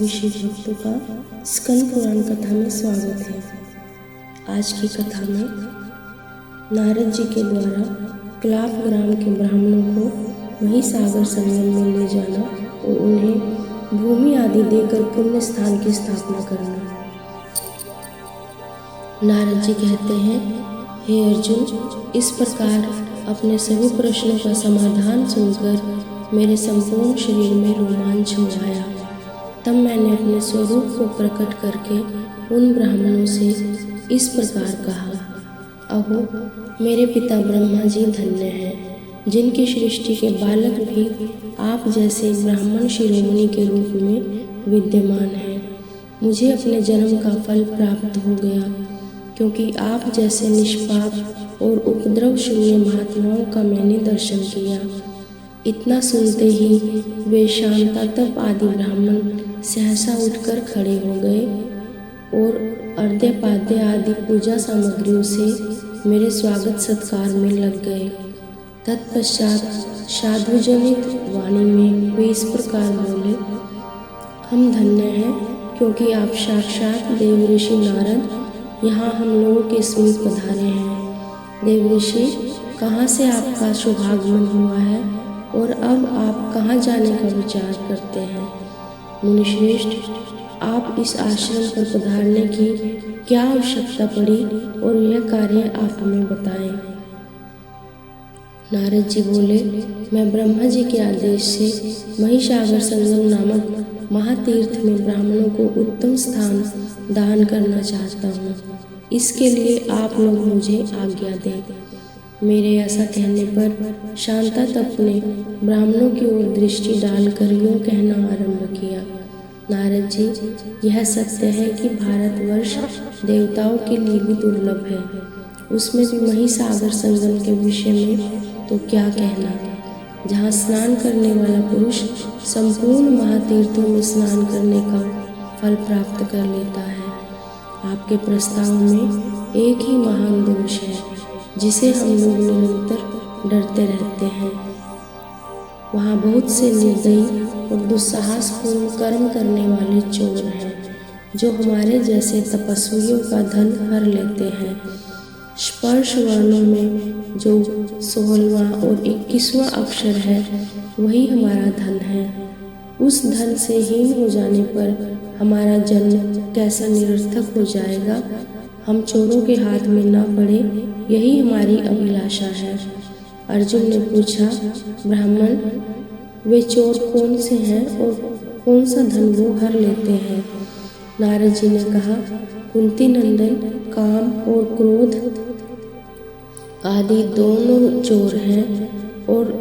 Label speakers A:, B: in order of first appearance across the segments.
A: सभी शिव भक्तों का स्कंद पुराण कथा में स्वागत है। आज की कथा में नारद जी के द्वारा क्लाप ग्राम के ब्राह्मणों को महिसागर संगम में ले जाना और उन्हें भूमि आदि देकर पुण्य स्थान की स्थापना करना। नारद जी कहते हैं, हे अर्जुन, इस प्रकार अपने सभी प्रश्नों का समाधान सुनकर मेरे संपूर्ण शरीर में रोमांच हो आया। तब मैंने अपने स्वरूप को प्रकट करके उन ब्राह्मणों से इस प्रकार कहा, अहो मेरे पिता ब्रह्मा जी धन्य हैं, जिनकी सृष्टि के बालक भी आप जैसे ब्राह्मण शिरोमणि के रूप में विद्यमान हैं। मुझे अपने जन्म का फल प्राप्त हो गया, क्योंकि आप जैसे निष्पाप और उपद्रव शून्य महात्माओं का मैंने दर्शन किया। इतना सुनते ही वे शांतातप आदि ब्राह्मण सहसा उठकर खड़े हो गए और अर्घ्य आदि पूजा सामग्रियों से मेरे स्वागत सत्कार में लग गए। तत्पश्चात साधुजनित वाणी में वे इस प्रकार बोले, हम धन्य हैं, क्योंकि आप साक्षात देव ऋषि नारद यहाँ हम लोगों के समीप पधारे हैं। देव ऋषि, कहाँ से आपका शुभागमन हुआ है और अब आप कहाँ जाने का विचार करते हैं? मुनिश्रेष्ठ, आप इस आश्रम पर पधारने की क्या आवश्यकता पड़ी और यह कार्य आप हमें बताएं। नारद जी बोले, मैं ब्रह्मा जी के आदेश से महिसागर संगम नामक महातीर्थ में ब्राह्मणों को उत्तम स्थान दान करना चाहता हूँ। इसके लिए आप लोग मुझे आज्ञा दें। मेरे ऐसा कहने पर शांतातप ने ब्राह्मणों की ओर दृष्टि डालकर यूँ कहना आरंभ किया, नारद जी, यह सत्य है कि भारतवर्ष देवताओं के लिए भी दुर्लभ है, उसमें भी महिसागर संगम के विषय में तो क्या कहना, जहाँ स्नान करने वाला पुरुष संपूर्ण महातीर्थों में स्नान करने का फल प्राप्त कर लेता है। आपके प्रस्ताव में एक ही महान दोष है, जिसे हम लोग निरंतर डरते रहते हैं। वहाँ बहुत से निर्दयी और दुस्साहसपूर्ण कर्म करने वाले चोर हैं, जो हमारे जैसे तपस्वियों का धन हर लेते हैं। स्पर्श वर्णों में जो 16वां और 21वां अक्षर है, वही हमारा धन है। उस धन से हीन हो जाने पर हमारा जन्म कैसा निरर्थक हो जाएगा। हम चोरों के हाथ में ना पड़े, यही हमारी अभिलाषा है। अर्जुन ने पूछा, ब्राह्मण, वे चोर कौन से हैं और कौन सा धन वो हर लेते हैं? नारद जी ने कहा, कुंती नंदन, काम और क्रोध आदि दोनों चोर हैं और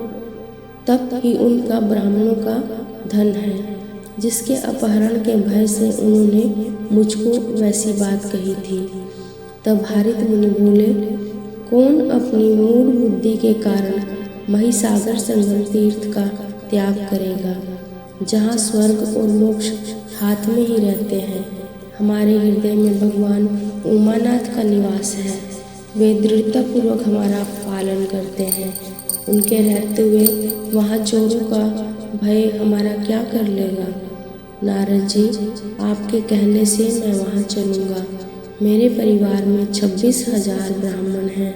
A: तब ही उनका ब्राह्मणों का धन है, जिसके अपहरण के भय से उन्होंने मुझको वैसी बात कही थी। तब हारित मुनि बोले, कौन अपनी मूढ़ बुद्धि के कारण महिसागर संगम तीर्थ का त्याग करेगा, जहाँ स्वर्ग और मोक्ष हाथ में ही रहते हैं। हमारे हृदय में भगवान उमानाथ का निवास है। वे दृढ़तापूर्वक हमारा पालन करते हैं। उनके रहते हुए वहाँ चोरों का भय हमारा क्या कर लेगा? नारद जी, आपके कहने से मैं वहाँ चलूँगा। मेरे परिवार में 26,000 ब्राह्मण हैं।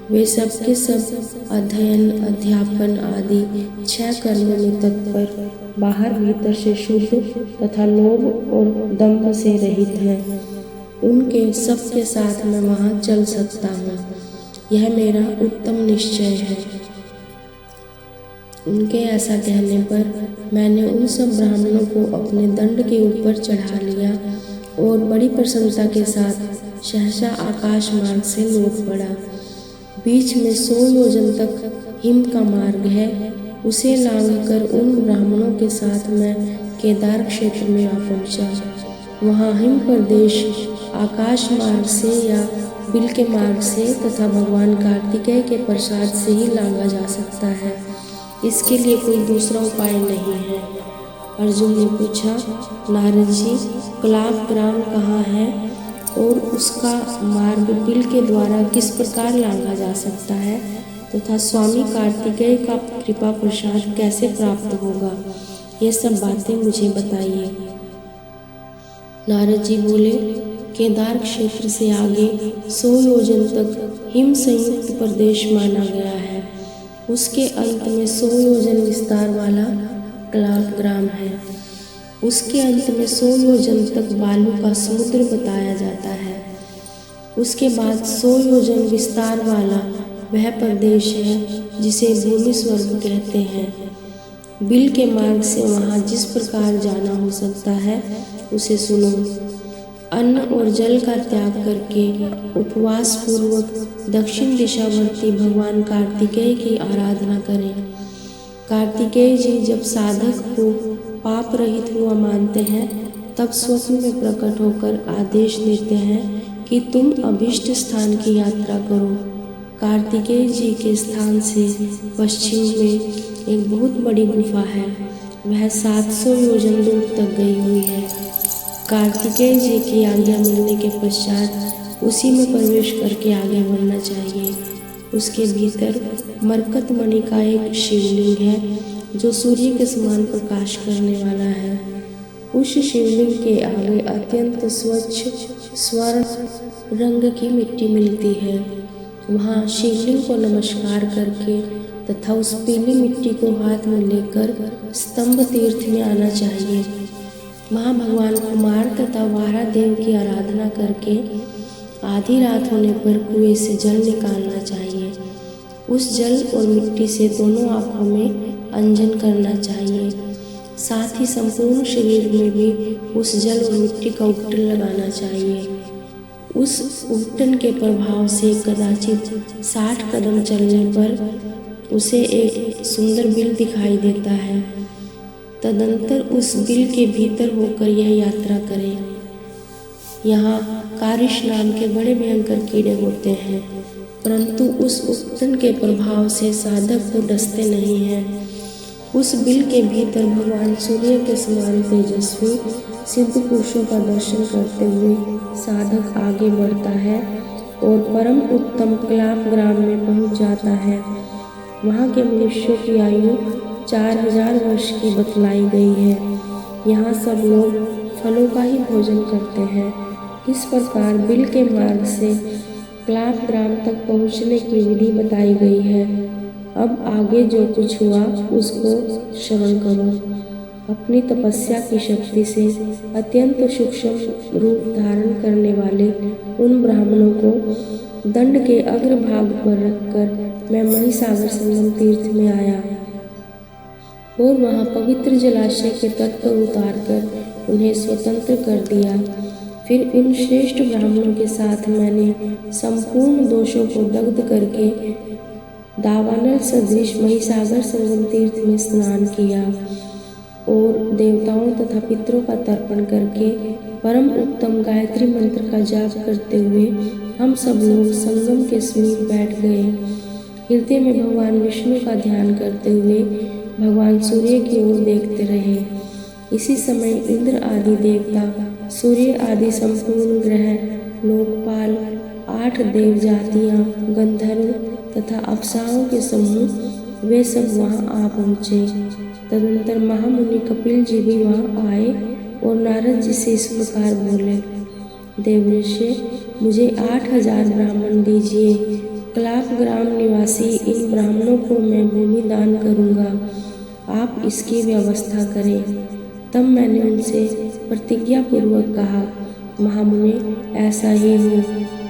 A: वे सब के सब अध्ययन, अध्यापन आदि 6 कर्मों में तत्पर, बाहर भीतर से शुद्ध तथा लोभ और दंभ से रहित हैं। उनके सबके साथ मैं वहाँ चल सकता हूँ, यह मेरा उत्तम निश्चय है। उनके ऐसा कहने पर मैंने उन सब ब्राह्मणों को अपने दंड के ऊपर चढ़ा लिया और बड़ी प्रसन्नता के साथ सहसा आकाश मार्ग से लौट पड़ा। बीच में 100 योजन तक हिम का मार्ग है, उसे लांघकर उन ब्राह्मणों के साथ मैं केदार क्षेत्र में आ पहुँचा। वहाँ हिम प्रदेश आकाश मार्ग से या बिल के मार्ग से तथा भगवान कार्तिकेय के प्रसाद से ही लांघा जा सकता है। इसके लिए कोई दूसरा उपाय नहीं है। अर्जुन ने पूछा, नारद जी, क्लाप ग्राम कहाँ है और उसका मार्ग बिल के द्वारा किस प्रकार लांघा जा सकता है तथा स्वामी कार्तिकेय का कृपा प्रसाद कैसे प्राप्त होगा? ये सब बातें मुझे बताइए। नारद जी बोले, केदार क्षेत्र से आगे 100 योजन तक हिम संयुक्त प्रदेश माना गया है। उसके अंत में 100 योजन विस्तार वाला क्लाप ग्राम है। उसके अंत में 100 योजन तक बालू का समुद्र बताया जाता है। उसके बाद 100 योजन विस्तार वाला वह प्रदेश है जिसे भूमि स्वर्ग कहते हैं। बिल के मार्ग से वहाँ जिस प्रकार जाना हो सकता है उसे सुनो। अन्न और जल का त्याग करके उपवास पूर्वक दक्षिण दिशावर्ती भगवान कार्तिकेय की आराधना करें। कार्तिकेय जी जब साधक को पाप रहित हुआ मानते हैं तब स्वप्न में प्रकट होकर आदेश देते हैं कि तुम अभीष्ट स्थान की यात्रा करो। कार्तिकेय जी के स्थान से पश्चिम में एक बहुत बड़ी गुफा है, वह 700 योजन दूर तक गई हुई है। कार्तिकेय जी की आज्ञा मिलने के पश्चात उसी में प्रवेश करके आगे बढ़ना चाहिए। उसके भीतर मरकत मणि का एक शिवलिंग है जो सूर्य के समान प्रकाश करने वाला है। उस शिवलिंग के आगे अत्यंत स्वच्छ स्वर्ण रंग की मिट्टी मिलती है। वहाँ शिवलिंग को नमस्कार करके तथा उस पीली मिट्टी को हाथ में लेकर स्तंभ तीर्थ में आना चाहिए। वहाँ भगवान कुमार तथा वारा देव की आराधना करके आधी रात होने पर कुएं से जल निकालना चाहिए। उस जल और मिट्टी से दोनों आँखों में अंजन करना चाहिए। साथ ही संपूर्ण शरीर में भी उस जल और मिट्टी का उपटन लगाना चाहिए। उस उपटन के प्रभाव से कदाचित 60 कदम चलने पर उसे एक सुंदर बिल दिखाई देता है। तदंतर उस बिल के भीतर होकर यह यात्रा करें। यहाँ कारिश नाम के बड़े भयंकर कीड़े होते हैं, परंतु उस उपटन के प्रभाव से साधक को डसते नहीं हैं। उस बिल के भीतर भगवान सूर्य के समान तेजस्वी सिद्ध पुरुषों का दर्शन करते हुए साधक आगे बढ़ता है और परम उत्तम क्लाप ग्राम में पहुंच जाता है। वहाँ के मनुष्यों की आयु 4000 वर्ष की बतलाई गई है। यहाँ सब लोग फलों का ही भोजन करते हैं। इस प्रकार बिल के मार्ग से क्लाप ग्राम तक पहुँचने की विधि बताई गई है। अब आगे जो कुछ हुआ उसको श्रवण करो। अपनी तपस्या की शक्ति से अत्यंत सूक्ष्म रूप धारण करने वाले उन ब्राह्मणों को दंड के अग्रभाग पर रखकर मैं महिसागर संगम तीर्थ में आया और वहाँ पवित्र जलाशय के तट पर उतारकर उन्हें स्वतंत्र कर दिया। फिर उन श्रेष्ठ ब्राह्मणों के साथ मैंने संपूर्ण दोषों को दग्ध करके दावानल सदृश महिसागर संगम तीर्थ में स्नान किया और देवताओं तथा पितरों का तर्पण करके परम उत्तम गायत्री मंत्र का जाप करते हुए हम सब लोग संगम के समीप बैठ गए। हृदय में भगवान विष्णु का ध्यान करते हुए भगवान सूर्य की ओर देखते रहे। इसी समय इंद्र आदि देवता, सूर्य आदि संपूर्ण ग्रह, लोकपाल, 8 देव जातियाँ, गंधर्व तथा अप्सराओं के समूह वे सब वहाँ आ पहुँचे। तदंतर महामुनि कपिल जी भी वहाँ आए और नारद जी से इस प्रकार बोले, देवऋषि, मुझे 8000 ब्राह्मण दीजिए। क्लाप ग्राम निवासी इन ब्राह्मणों को मैं भूमि दान करूँगा, आप इसकी व्यवस्था करें। तब मैंने उनसे प्रतिज्ञा पूर्वक कहा, महामुनि, ऐसा ही हो।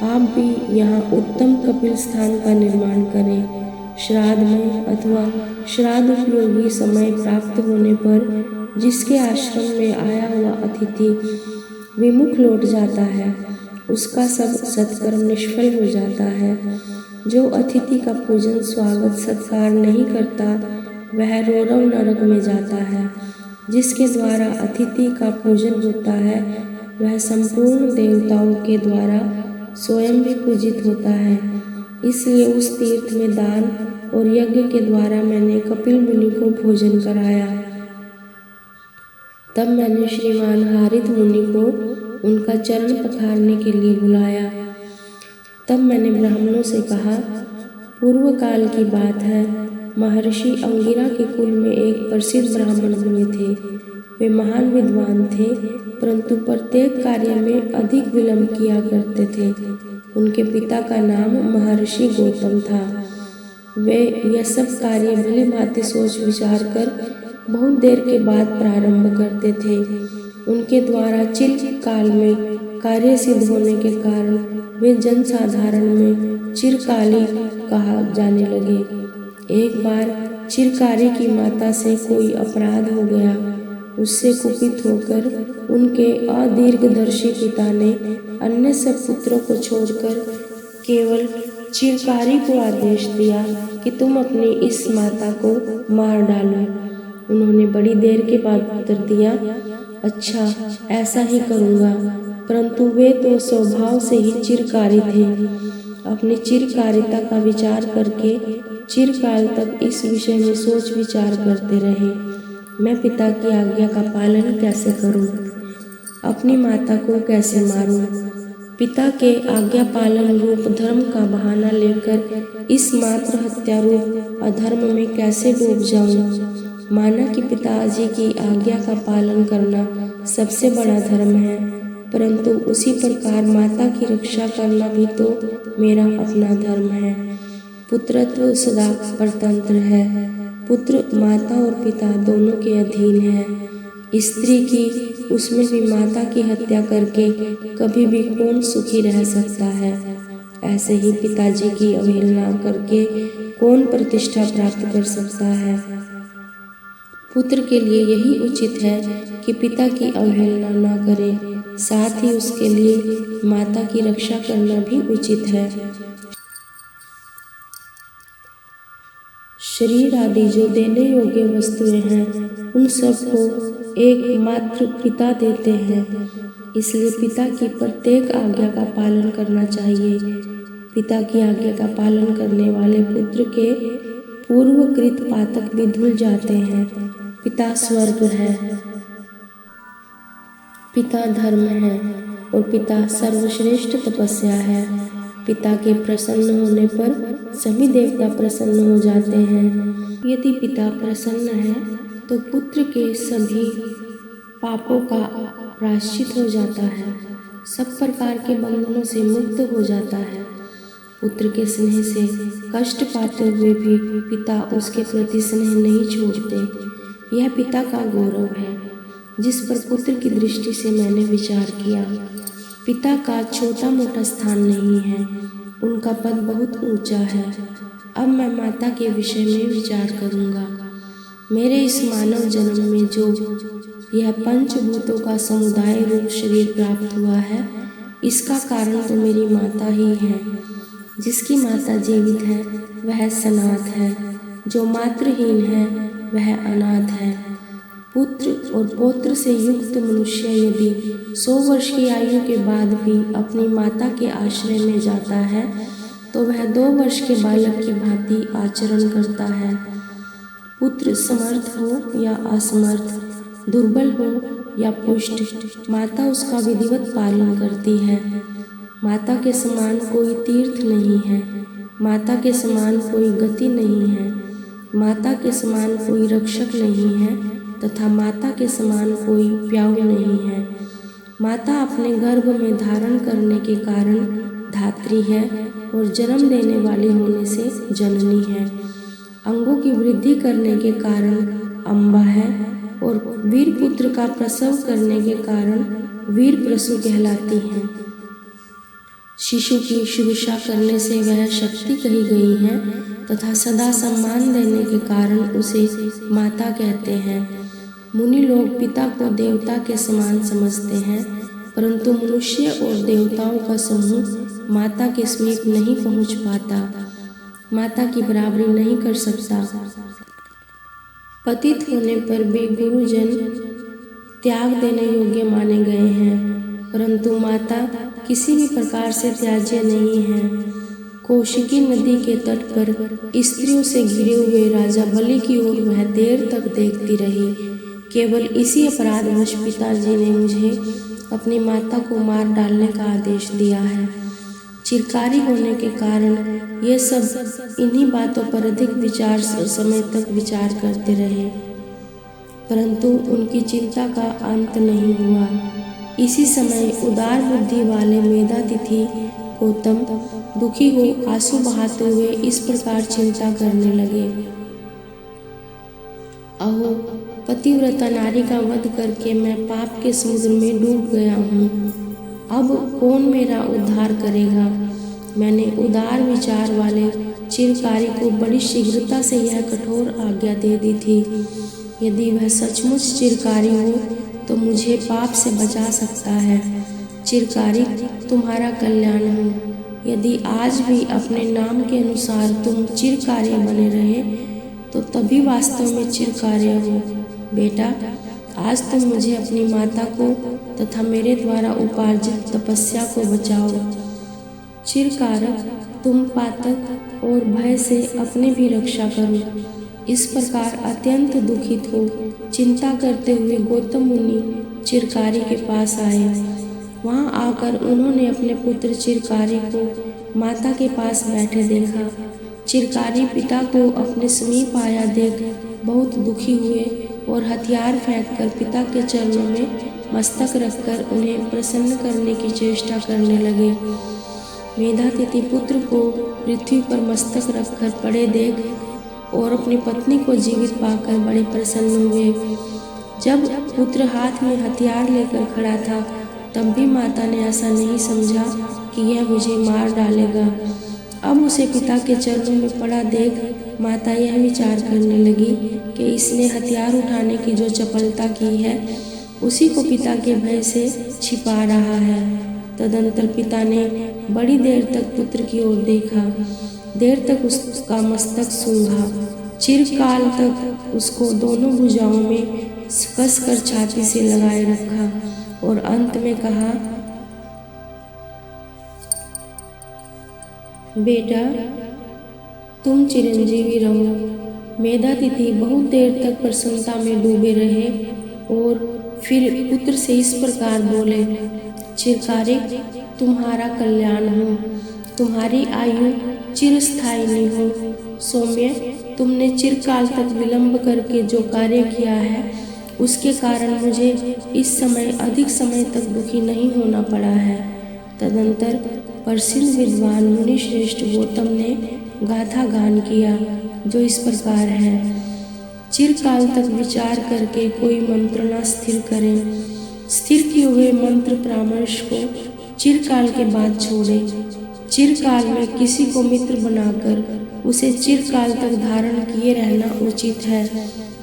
A: आप भी यहाँ उत्तम कपिल स्थान का निर्माण करें। श्राद्ध में अथवा श्राद्ध उपयोगी समय प्राप्त होने पर जिसके आश्रम में आया हुआ अतिथि विमुख लौट जाता है, उसका सब सत्कर्म निष्फल हो जाता है। जो अतिथि का पूजन स्वागत सत्कार नहीं करता वह रौरव नरक में जाता है। जिसके द्वारा अतिथि का पूजन होता है वह संपूर्ण देवताओं के द्वारा स्वयं भी पूजित होता है। इसलिए उस तीर्थ में दान और यज्ञ के द्वारा मैंने कपिल मुनि को भोजन कराया। तब मैंने श्रीमान हारित मुनि को उनका चरण पखारने के लिए बुलाया। तब मैंने ब्राह्मणों से कहा, पूर्व काल की बात है, महर्षि अंगिरा के कुल में एक प्रसिद्ध ब्राह्मण हुए थे। वे महान विद्वान थे, परंतु प्रत्येक कार्य में अधिक विलंब किया करते थे। उनके पिता का नाम महर्षि गौतम था। वे यह सब कार्य भली भांति सोच विचार कर बहुत देर के बाद प्रारंभ करते थे। उनके द्वारा चिरकाल में कार्य सिद्ध होने के कारण वे जनसाधारण में चिरकाली कहा जाने लगे। एक बार चिरकारी की माता से कोई अपराध हो गया। उससे कुपित होकर उनके अदीर्घदर्शी पिता ने अन्य सब पुत्रों को छोड़कर केवल चिरकारी को आदेश दिया कि तुम अपनी इस माता को मार डालो। उन्होंने बड़ी देर के बाद उत्तर दिया, अच्छा, ऐसा ही करूँगा। परंतु वे तो स्वभाव से ही चिरकारी थे। अपनी चिरकारिता का विचार करके चिरकाल तक इस विषय में सोच विचार करते रहे, मैं पिता की आज्ञा का पालन कैसे करूं, अपनी माता को कैसे मारूं, पिता के आज्ञा पालन रूप धर्म का बहाना लेकर इस मात्र हत्या रूप अधर्म में कैसे डूब जाऊं। माना कि पिताजी की आज्ञा का पालन करना सबसे बड़ा धर्म है, परंतु उसी प्रकार माता की रक्षा करना भी तो मेरा अपना धर्म है। पुत्रत्व सदा परतंत्र है। पुत्र माता और पिता दोनों के अधीन है। स्त्री की, उसमें भी माता की हत्या करके कभी भी कौन सुखी रह सकता है। ऐसे ही पिताजी की अवहेलना करके कौन प्रतिष्ठा प्राप्त कर सकता है। पुत्र के लिए यही उचित है कि पिता की अवहेलना न करे, साथ ही उसके लिए माता की रक्षा करना भी उचित है। शरीर आदि जो देने योग्य वस्तुएं हैं, उन सब को एकमात्र पिता देते हैं। इसलिए पिता की प्रत्येक आज्ञा का पालन करना चाहिए। पिता की आज्ञा का पालन करने वाले पुत्र के पूर्वकृत पातक भी धुल जाते हैं। पिता स्वर्ग है, पिता धर्म है और पिता सर्वश्रेष्ठ तपस्या है। पिता के प्रसन्न होने पर सभी देवता प्रसन्न हो जाते हैं। यदि पिता प्रसन्न है तो पुत्र के सभी पापों का प्रायश्चित हो जाता है, सब प्रकार के बंधनों से मुक्त हो जाता है। पुत्र के स्नेह से कष्ट पाते हुए भी पिता उसके प्रति स्नेह नहीं छोड़ते। यह पिता का गौरव है, जिस पर पुत्र की दृष्टि से मैंने विचार किया। पिता का छोटा मोटा स्थान नहीं है, उनका पद बहुत ऊंचा है। अब मैं माता के विषय में विचार करूंगा। मेरे इस मानव जन्म में जो यह पंचभूतों का समुदाय रूप शरीर प्राप्त हुआ है, इसका कारण तो मेरी माता ही है। जिसकी माता जीवित है वह सनाथ है, जो मातृहीन है वह अनाथ है। पुत्र और पौत्र से युक्त मनुष्य यदि 100 वर्ष की आयु के बाद भी अपनी माता के आश्रय में जाता है तो वह 2 वर्ष के बालक की भांति आचरण करता है। पुत्र समर्थ हो या असमर्थ, दुर्बल हो या पुष्ट, माता उसका विधिवत पालन करती है। माता के समान कोई तीर्थ नहीं है, माता के समान कोई गति नहीं है, माता के समान कोई रक्षक नहीं है तथा माता के समान कोई प्याऊ नहीं है। माता अपने गर्भ में धारण करने के कारण धात्री है और जन्म देने वाली होने से जननी है। अंगों की वृद्धि करने के कारण अम्बा है और वीर पुत्र का प्रसव करने के कारण वीर प्रसू कहलाती है। शिशु की शुश्रूषा करने से वह शक्ति कही गई है तथा सदा सम्मान देने के कारण उसे माता कहते हैं। मुनि लोग पिता को देवता के समान समझते हैं, परंतु मनुष्य और देवताओं का समूह माता के समीप नहीं पहुंच पाता, माता की बराबरी नहीं कर सकता। पतित होने पर भी गुरुजन त्याग देने योग्य माने गए हैं, परंतु माता किसी भी प्रकार से त्याज्य नहीं है। कौशिकी नदी के तट पर स्त्रियों से घिरे हुए राजा बलि की ओर वह देर तक देखती रही। केवल इसी अपराधवश पिताजी ने मुझे अपनी माता को मार डालने का आदेश दिया है। चिरकारी होने के कारण ये सब इन्हीं बातों पर अधिक विचार समय तक विचार करते रहे, परंतु उनकी चिंता का अंत नहीं हुआ। इसी समय उदार बुद्धि वाले मेधातिथि गौतम दुखी हो आंसू बहाते हुए इस प्रकार चिंता करने लगे। अहो, पतिव्रता नारी का वध करके मैं पाप के समुद्र में डूब गया हूँ। अब कौन मेरा उद्धार करेगा? मैंने उदार विचार वाले चिरकारी को बड़ी शीघ्रता से यह कठोर आज्ञा दे दी थी। यदि वह सचमुच चिरकारी हो तो मुझे पाप से बचा सकता है। चिरकारी, तुम्हारा कल्याण हो। यदि आज भी अपने नाम के अनुसार तुम चिरकार्य बने रहे तो तभी वास्तव में चिरकार्य हो। बेटा, आज तुम मुझे अपनी माता को तथा मेरे द्वारा उपार्जित तपस्या को बचाओ। चिरकारक, तुम पातक और भय से अपनी भी रक्षा करो। इस प्रकार अत्यंत दुखित हो चिंता करते हुए गौतम मुनि चिरकारी के पास आए। वहां आकर उन्होंने अपने पुत्र चिरकारी को माता के पास बैठे देखा। चिरकारी पिता को अपने समीप आया देख बहुत दुखी हुए और हथियार फेंककर पिता के चरणों में मस्तक रखकर उन्हें प्रसन्न करने की चेष्टा करने लगे। मेधातिथि पुत्र को पृथ्वी पर मस्तक रखकर पड़े देख और अपनी पत्नी को जीवित पाकर बड़े प्रसन्न हुए। जब पुत्र हाथ में हथियार लेकर खड़ा था तब भी माता ने ऐसा नहीं समझा कि यह मुझे मार डालेगा। अब उसे पिता के चरणों में पड़ा देख माता यह विचार करने लगी कि इसने हथियार उठाने की जो चपलता की है उसी को पिता के भय से छिपा रहा है। तदंतर पिता ने बड़ी देर तक पुत्र की ओर देखा, देर तक उसका मस्तक सूंघा, चिरकाल तक उसको दोनों भुजाओं में कसकर छाती से लगाए रखा और अंत में कहा, बेटा, तुम चिरंजीवी रहो। मेधातिथि बहुत देर तक प्रसन्नता में डूबे रहे और फिर पुत्र से इस प्रकार बोले, चिरकारी, तुम्हारा कल्याण हो। तुम्हारी आयु चिरस्थायी हो। सौम्य, तुमने चिरकाल तक विलंब करके जो कार्य किया है उसके कारण मुझे इस समय अधिक समय तक दुखी नहीं होना पड़ा है। तदंतर प्रसिद्ध विद्वान मुनि श्रेष्ठ गौतम ने गाथा गान किया जो इस प्रकार है। चिरकाल तक विचार करके कोई मंत्र न स्थिर करे। स्थिर किए हुए मंत्र परामर्श को चिरकाल के बाद छोड़े। चिरकाल में किसी को मित्र बनाकर उसे चिरकाल तक धारण किए रहना उचित है।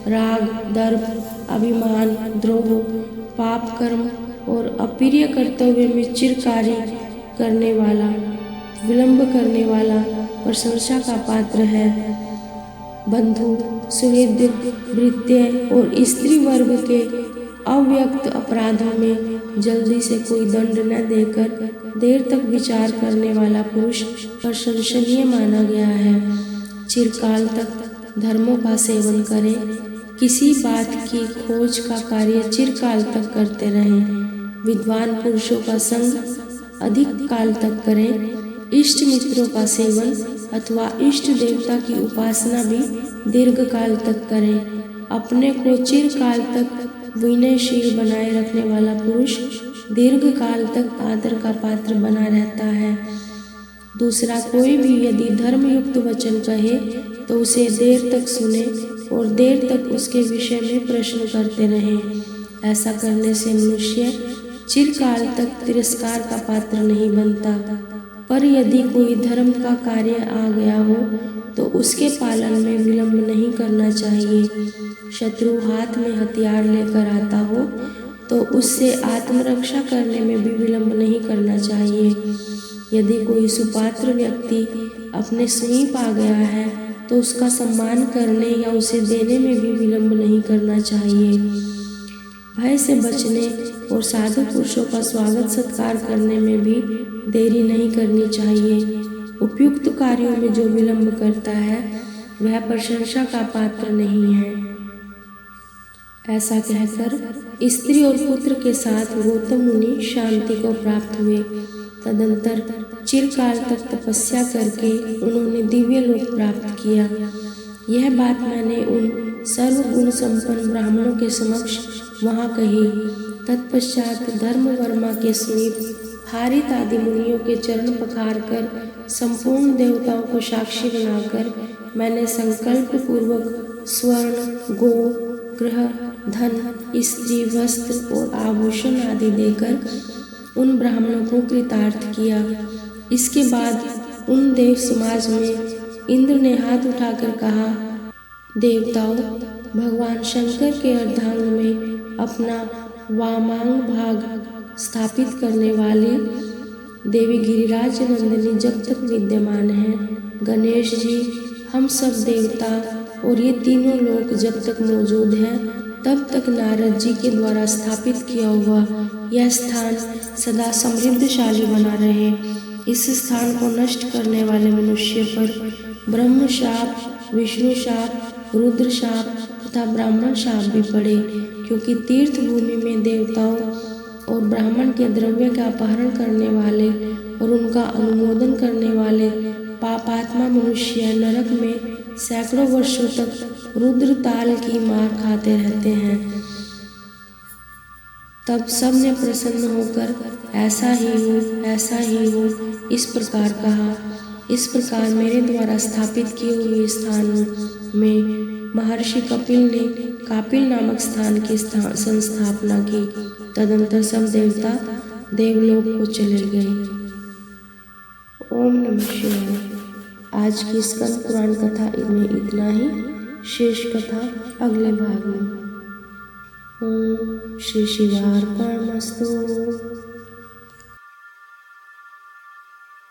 A: राग, दर्प, अभिमान, द्रोह, पाप कर्म और अप्रिय कर्तव्य में चिरकारी करने वाला, विलंब करने वाला प्रशंसा का पात्र है। बंधु, सुहृद, भृत्य और स्त्री वर्ग के अव्यक्त अपराधों में जल्दी से कोई दंड न देकर देर तक विचार करने वाला पुरुष प्रशंसनीय माना गया है। चिरकाल तक धर्मों का सेवन करें, किसी बात की खोज का कार्य चिरकाल तक करते रहें। विद्वान पुरुषों का संग अधिक काल तक करें। इष्ट मित्रों का सेवन अथवा इष्ट देवता की उपासना भी दीर्घ काल तक करें। अपने को चिरकाल तक विनयशील बनाए रखने वाला पुरुष दीर्घ काल तक आदर का पात्र बना रहता है। दूसरा कोई भी यदि धर्मयुक्त वचन कहे तो उसे देर तक सुने और देर तक उसके विषय में प्रश्न करते रहें। ऐसा करने से मनुष्य चिरकाल तक तिरस्कार का पात्र नहीं बनता। पर यदि कोई धर्म का कार्य आ गया हो तो उसके पालन में विलंब नहीं करना चाहिए। शत्रु हाथ में हथियार लेकर आता हो तो उससे आत्मरक्षा करने में भी विलंब नहीं करना चाहिए। यदि कोई सुपात्र व्यक्ति अपने समीप आ गया है तो उसका सम्मान करने या उसे देने में भी विलंब नहीं करना चाहिए। भय से बचने और साधु पुरुषों का स्वागत सत्कार करने में भी देरी नहीं करनी चाहिए। उपयुक्त कार्यों में जो विलंब करता है वह प्रशंसा का पात्र नहीं है। ऐसा कहकर स्त्री और पुत्र के साथ गौतम मुनि शांति को प्राप्त हुए। तदंतर चिरकाल तक तपस्या करके उन्होंने दिव्य लोक प्राप्त किया। यह बात मैंने उन सर्वगुण संपन्न ब्राह्मणों के समक्ष वहाँ कही। तत्पश्चात धर्मवर्मा के समीप हारित आदि मुनियों के चरण पखार कर संपूर्ण देवताओं को साक्षी बनाकर मैंने संकल्प पूर्वक स्वर्ण, गो, गृह, धन, स्त्री, वस्त्र और आभूषण आदि देकर उन ब्राह्मणों को कृतार्थ किया। इसके बाद उन देव समाज में इंद्र ने हाथ उठाकर कहा, देवताओं, भगवान शंकर के अर्धांग में अपना वामांग भाग स्थापित करने वाली देवी गिरिराज नंदिनी जब तक विद्यमान है, गणेश जी, हम सब देवता और ये तीनों लोक जब तक मौजूद हैं, तब तक नारद जी के द्वारा स्थापित किया हुआ यह स्थान सदा समृद्धशाली बना रहे। इस स्थान को नष्ट करने वाले मनुष्य पर ब्रह्म शाप, विष्णु शाप, रुद्र शाप तथा ब्राह्मण शाप भी पड़े, क्योंकि तीर्थ भूमि में देवताओं और ब्राह्मण के द्रव्य का अपहरण करने वाले और उनका अनुमोदन करने वाले पापात्मा मनुष्य नरक में सैकड़ों वर्षों तक रुद्र ताल की मार खाते रहते हैं। तब सब ने प्रसन्न होकर ऐसा ही हो इस प्रकार कहा। इस प्रकार मेरे द्वारा स्थापित किए हुए स्थान में महर्षि कपिल ने कापिल नामक स्थान की संस्थापना की। तदंतर सब देवता देवलोक को चले गए। ओम नमः शिवाय। आज की स्कंद पुराण कथा में इतना ही। शेष कथा अगले भाग में। ओम श्री शिवार्पणमस्तु।